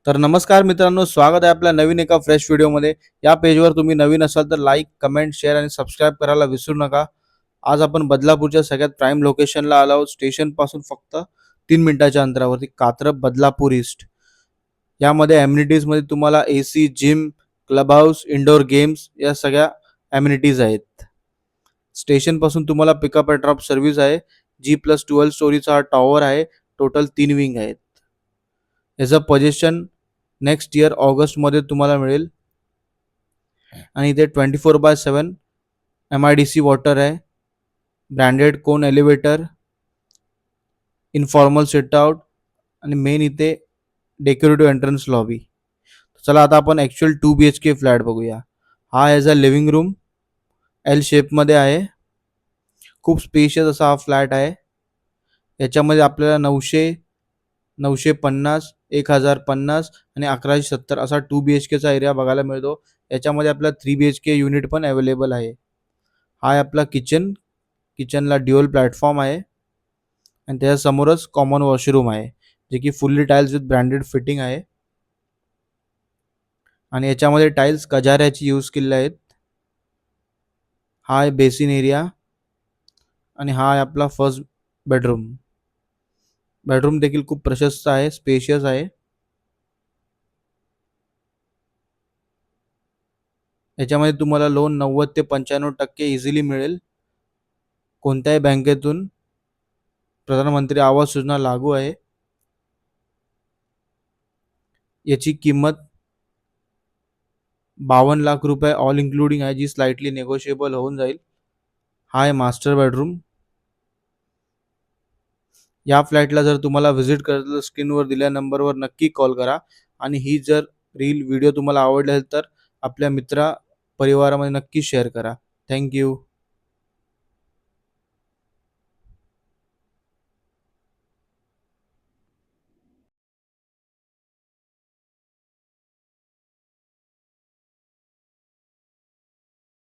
तर नमस्कार मित्रांनो, स्वागत आहे आपल्या नवीन एका फ्रेश व्हिडिओमध्ये. या पेजवर तुम्ही नवीन असाल तर लाईक, कमेंट, शेअर आणि सबस्क्राईब करायला विसरू नका. आज आपण बदलापूरच्या सगळ्यात प्राईम लोकेशनला आलो आहोत. स्टेशनपासून फक्त 3 मिनिटाच्या अंतरावरती कात्रप बदलापूर ईस्ट. यामध्ये ॲम्युनिटीजमध्ये तुम्हाला AC, gym, club house, indoor games या सगळ्या ॲम्युनिटीज आहेत. स्टेशनपासून तुम्हाला पिकअप अँड ड्रॉप सर्व्हिस आहे. G+12 स्टोरीचा हा टॉवर आहे. टोटल 3 विंग आहेत. याचं पोझिशन नेक्स्ट इयर ऑगस्टमध्ये तुम्हाला मिळेल. आणि इथे 24/7 MIDC वॉटर आहे. ब्रँडेड कोन एलिव्हेटर, इन्फॉर्मल सिट आउट आणि मेन इथे डेकोरेटिव्ह एंट्रन्स लॉबी. चला आता आपण ॲक्च्युअल 2 BHK फ्लॅट बघूया. हा as a living room L शेपमध्ये आहे. खूप स्पेशियस असा हा फ्लॅट आहे. याच्यामध्ये आपल्याला 900, 950, 1050 आणि 1170 असा 2 BHKचा एरिया बघायला मिळतो. याच्यामध्ये आपला 3 BHK युनिट पण अवेलेबल आहे. हा आहे आपला किचन. किचनला ड्युअल प्लॅटफॉर्म आहे आणि त्याच्यासमोरच कॉमन वॉशरूम आहे, जे की fully tiles with branded fitting आहे. आणि याच्यामध्ये टाईल्स कजाऱ्याची यूज केलेले आहेत. हा आहे बेसिन एरिया आणि हा आहे आपला फर्स्ट बेडरूम. बेडरूम देखील खूप प्रशस्त आहे, स्पेशियस आहे. याच्यामध्ये तुम्हाला लोन 90 ते 95% इझिली मिळेल. कोणत्याही बँकेतून प्रधानमंत्री आवास योजना लागू आहे. याची किंमत 52 लाख रुपये ऑल इन्क्लुडिंग आहे, जी स्लाइटली नेगोशिएबल होऊन जाईल. हा आहे मास्टर बेडरूम. या फ्लॅटला जर तुम्हाला व्हिजिट करायचं तर स्क्रीनवर दिलेल्या नंबरवर नक्की कॉल करा. आणि ही जर व्हिडिओ तुम्हाला आवडली असेल तर आपल्या परिवारामध्ये नक्की शेअर करा. Thank you.